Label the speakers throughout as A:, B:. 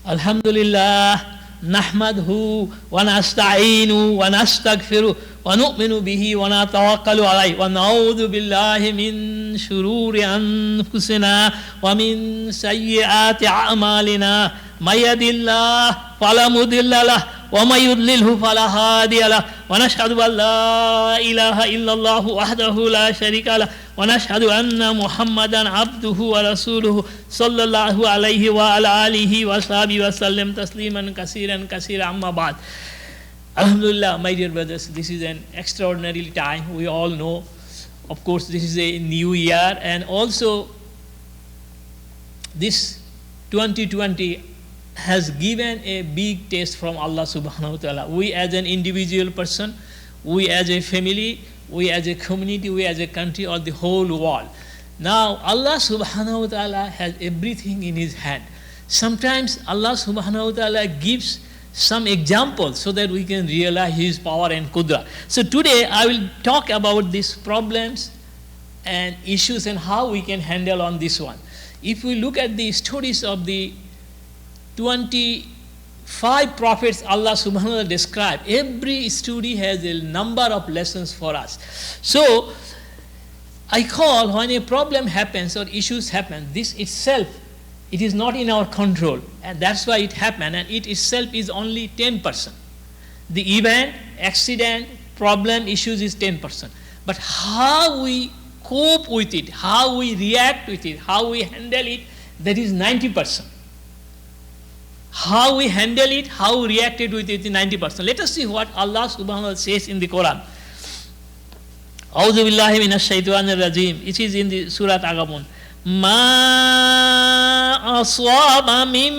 A: Alhamdulillah, nahmadhu wa nasta'inu wa nastaghfiru wa nu'minu bihi wa natawakkalu alayhi wa na'udhu billahi min shururi anfusina wa min sayyiati a'malina may yahdihillahu fala mudilla lahu wa may yudlilhu fala hadiya lahu wa nashhadu an la ilaha illallah wahdahu la sharika lahu wa nashhadu anna Muhammadan abduhu wa rasuluhu sallallahu alayhi wa ala alihi wa sahbihi wa sallam tasliman kasiran amma ba'd. Alhamdulillah, my dear brothers, this is an extraordinary time. We all know, of course, this is a new year, and also this 2020 has given a big test from Allah subhanahu wa ta'ala. We as an individual person, we as a family, we as a community, we as a country, or the whole world. Now Allah subhanahu wa ta'ala has everything in His hand. Sometimes Allah subhanahu wa ta'ala gives some examples so that we can realize His power and qudra. So today I will talk about these problems and issues and how we can handle on this one. If we look at the stories of the 25 prophets Allah subhanahu wa ta'ala described, every story has a number of lessons for us. So I call, when a problem happens or issues happen, this itself, it is not in our control, and that's why it happened, and it itself is only 10%. The event, accident, problem, issues is 10%. But how we cope with it, how we react with it, how we handle it, that is 90%. How we handle it, how we reacted with it is 90%. Let us see what Allah subhanahu wa ta'ala says in the Quran. A'udhu billahi minash shaitanir rajim. It is in the Surah Aghabun. Ma aswaba min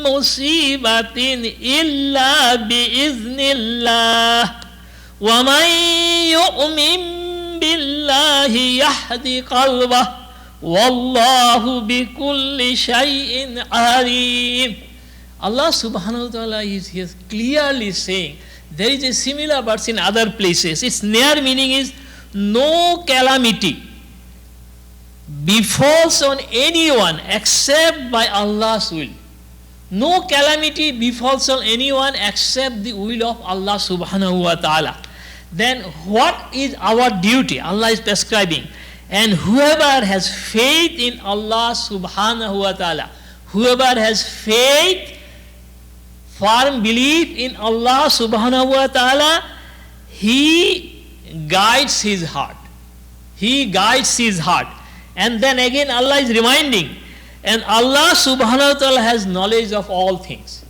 A: musibatin illa biiznillah wa man yu'min billahi yahdi qalbah wallahu bikulli shay'in alim. Allah subhanahu wa ta'ala is here clearly saying, there is a similar verse in other places. Its near meaning is, no calamity befalls on anyone except by Allah's will. No calamity befalls on anyone except the will of Allah subhanahu wa ta'ala. Then what is our duty? Allah is prescribing. And whoever has faith in Allah subhanahu wa ta'ala, whoever has faith, firm belief in Allah subhanahu wa ta'ala, he guides his heart. He guides his heart. And then again Allah is reminding, and Allah subhanahu wa ta'ala has knowledge of all things.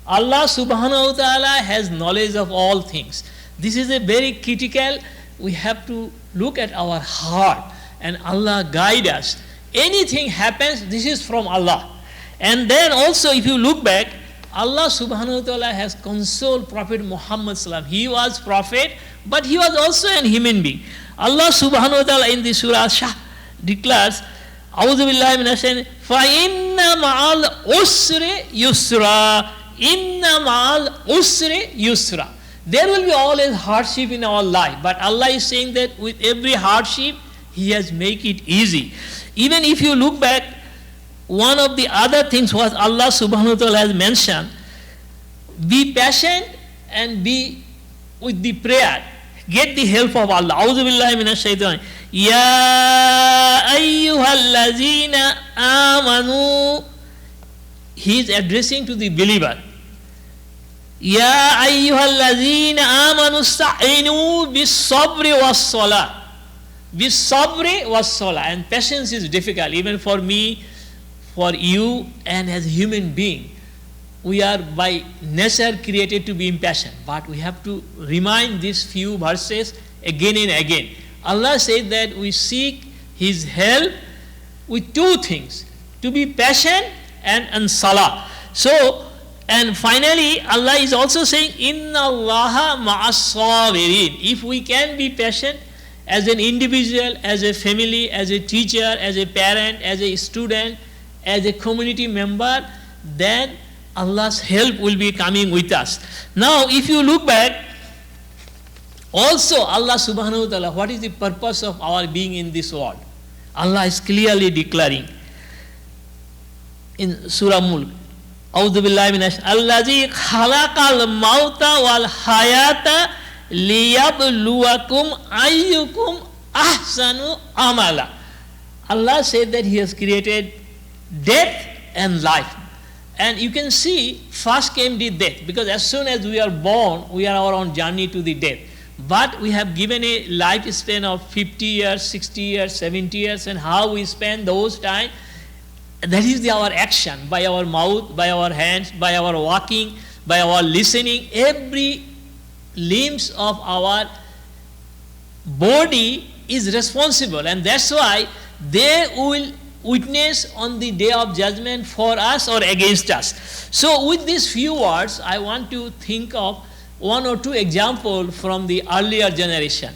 A: Allah subhanahu wa ta'ala has knowledge of all things. This is a very critical, we have to look at our heart, and Allah guide us. Anything happens, this is from Allah. And then also if you look back, Allah subhanahu wa ta'ala has consoled Prophet Muhammad sallam. He was prophet, but he was also a human being. Allah subhanahu wa ta'ala in the Surah Shah declares, A'udhu billahi minash shaitanir rajim, fa inna ma'al usri yusra, inna ma'al usri yusra. There will be always hardship in our life, but Allah is saying that with every hardship, He has made it easy. Even if you look back, one of the other things was Allah subhanahu wa ta'ala has mentioned, be patient and be with the prayer. Get the help of Allah. A'udhu billahi minash shaitanir rajim. Ya ayyuhallazina amanu. He is addressing to the believer. Ya ayyuhallazina amanu sta'inu bis-sabri was-salah. Bis-sabri was-salah. And patience is difficult, even for me, for you, and as a human being. We are by nature created to be impatient, but we have to remind these few verses again and again. Allah said that we seek His help with two things, to be patient and salah. So, and finally Allah is also saying, Inna Allaha ma'as sabirin. If we can be patient as an individual, as a family, as a teacher, as a parent, as a student, as a community member, then Allah's help will be coming with us. Now if you look back, also Allah subhanahu wa ta'ala, what is the purpose of our being in this world? Allah is clearly declaring in Surah Mulk, A'udhu billahi minash allazi khalaqal mauta wal hayata liyabluwakum ayyukum ahsanu amala. Allah said that He has created death and life. And you can see, first came the death, because as soon as we are born, we are our own journey to the death. But we have given a lifespan of 50 years, 60 years, 70 years, and how we spend those time, that is our action, by our mouth, by our hands, by our walking, by our listening. Every limbs of our body is responsible, and that's why they will witness on the day of judgment for us or against us. So with these few words, I want to think of one or two examples from the earlier generation.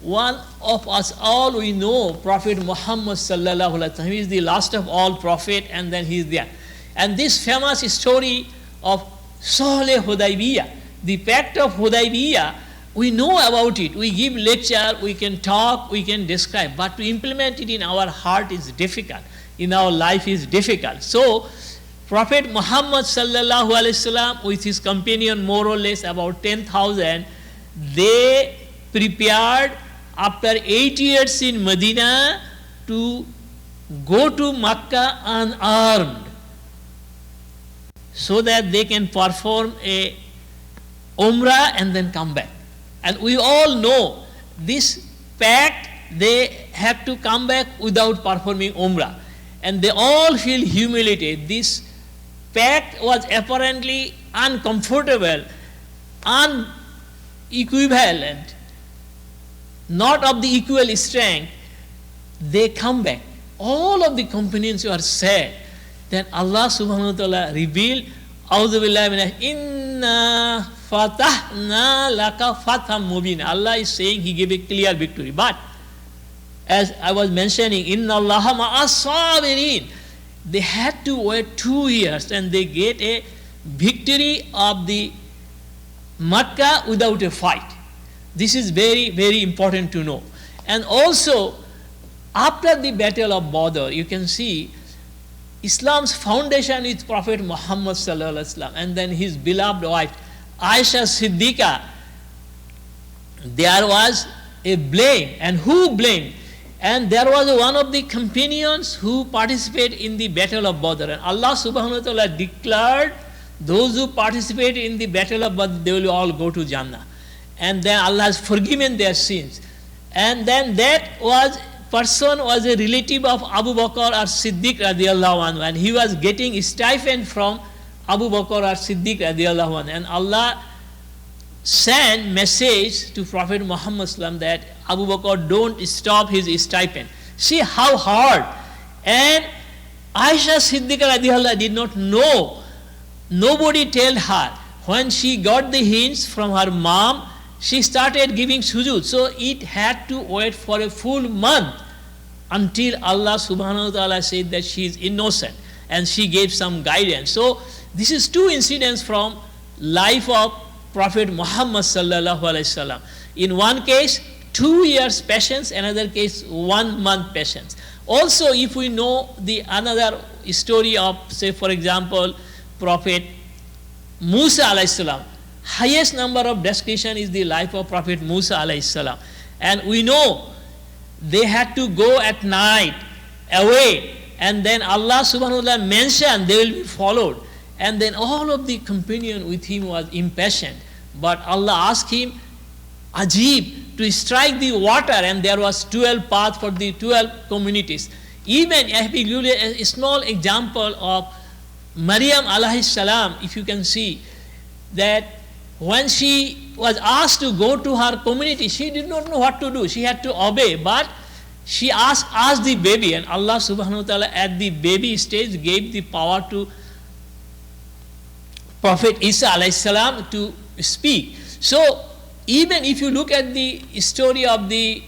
A: One of us all, we know Prophet Muhammad sallallahu alaihi wasallam. He is the last of all prophet, and then he is there. And this famous story of Sulh Hudaybiyah, the Pact of Hudaybiyah, we know about it. We give lecture, we can talk, we can describe, but to implement it in our heart is difficult. In our life is difficult. So Prophet Muhammad sallallahu alaihi wasallam with his companion, more or less about 10,000, they prepared after 8 years in Medina to go to Makkah unarmed, so that they can perform a Umrah and then come back. And we all know this pact, they have to come back without performing Umrah. And they all feel humiliated. This pact was apparently uncomfortable, unequivalent, not of the equal strength. They come back. All of the companions were sad. Then Allah subhanahu wa ta'ala revealed, A'udhu billahi minash, Inna fatahna laka fatham mubina. Allah is saying He gave a clear victory. But as I was mentioning, Inna Allaha ma'as sabirin. They had to wait 2 years and they get a victory of the Makkah without a fight. This is very, very important to know. And also, after the battle of Badr, you can see Islam's foundation is Prophet Muhammad sallallahu alaihi wasallam, and then his beloved wife Aisha Siddiqa. There was a blame, and who blamed? And there was one of the companions who participated in the battle of Badr, and Allah subhanahu wa ta'ala declared those who participate in the battle of Badr, they will all go to Jannah. And then Allah has forgiven their sins. And then that person was a relative of Abu Bakr or Siddiq radiallahu anhu, and he was getting stipend from Abu Bakr or Siddiq radiallahu anhu. And Allah sent message to Prophet Muhammad sallam that Abu Bakr don't stop his stipend. See how hard. And Aisha Siddiqa radiallahu did not know. Nobody told her. When she got the hints from her mom, she started giving sujud. So it had to wait for a full month until Allah subhanahu wa ta'ala said that she is innocent, and she gave some guidance. So this is two incidents from life of Prophet Muhammad sallallahu alaihi wasallam. In one case, 2 years patience, another case 1 month patience. Also, if we know the another story of, say for example, Prophet Musa alayhi salam, highest number of description is the life of Prophet Musa alayhi salam. And we know they had to go at night away, and then Allah subhanahu wa ta'ala mentioned they will be followed. And then all of the companion with him was impatient. But Allah asked him, Ajib, to strike the water, and there was 12 paths for the 12 communities. Even I have given a small example of Maryam alayhi salam, if you can see, that when she was asked to go to her community, she did not know what to do. She had to obey, but she asked the baby, and Allah subhanahu wa ta'ala at the baby stage gave the power to Prophet Isa alayhi salam to speak. So even if you look at the story of the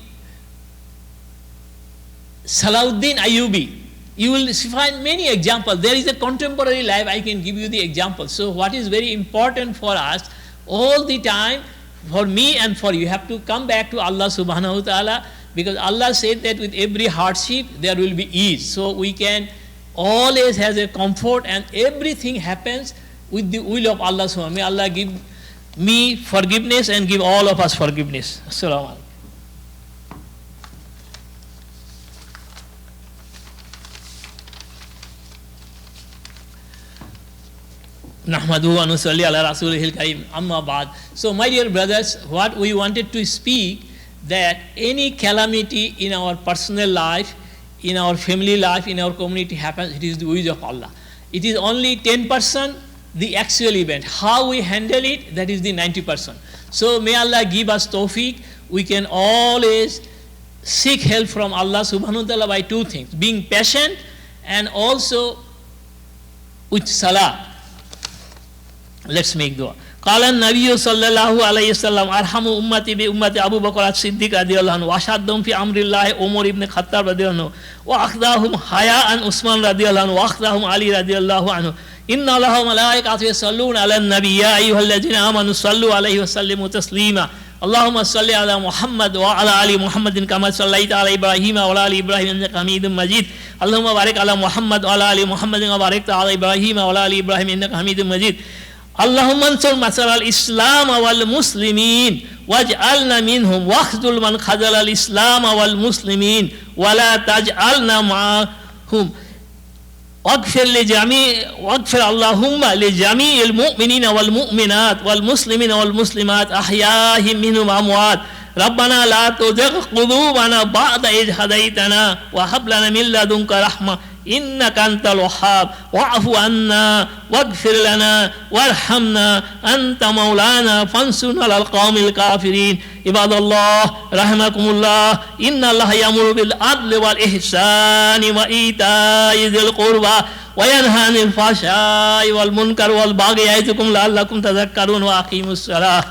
A: Salahuddin Ayyubi, you will find many examples. There is a contemporary life, I can give you the example. So what is very important for us all the time, for me and for you, have to come back to Allah subhanahu wa ta'ala, because Allah said that with every hardship there will be ease. So we can always has a comfort, and everything happens with the will of Allah subhanahu wa ta'ala. May Allah give me forgiveness and give all of us forgiveness. Assalamu alaikum. Nahmadu wa nusalli ala rasulihil karim, amma ba'd. So my dear brothers, what we wanted to speak, that any calamity in our personal life, in our family life, in our community happens, it is the will of Allah. It is only 10% the actual event. How we handle it, that is the 90%. So may Allah give us tawfiq. We can always seek help from Allah subhanahu wa ta'ala by two things: being patient and also with salah. Let's make dua. قال النبي صلى الله عليه وسلم أرحم أمتي بأمتي أبو بكر الصديق رضي الله عنه وأشهدهم في أمر الله عمر بن الخطاب رضي الله عنه وأخذهم حياء عثمان رضي الله عنه وأخذهم علي رضي الله عنه إن الله وملائكته يصلون على النبي يا أيها الذين آمنوا صلوا عليه وسلموا تسليما اللهم صل على محمد وعلى آل محمد كما صليت على إبراهيم وعلى آل إبراهيم إنك حميد مجيد اللهم بارك على محمد وعلى آل محمد كما باركت على إبراهيم وعلى آل إبراهيم إنك حميد مجيد اللهم انصر مسار الإسلام والمسلمين واجعلنا منهم واخذل من خذل الإسلام والمسلمين ولا تجعلنا معهم واغفر اللهم لجميع المؤمنين والمؤمنات والمسلمين والمسلمات أحياء منهم أموات ربنا لا تزغ قلوبنا بعد إذ هديتنا وهب لنا من لدنك رحمة إنك أنت الوهاب واعف عنا واغفر لنا وارحمنا أنت مولانا فانصرنا على القوم الكافرين عباد الله رحمكم الله إن الله يأمر بالعدل والإحسان وإيتاء ذي القربى وينهى عن الفحشاء والمنكر والبغي يعظكم لعلكم تذكرون وأقيموا الصلاة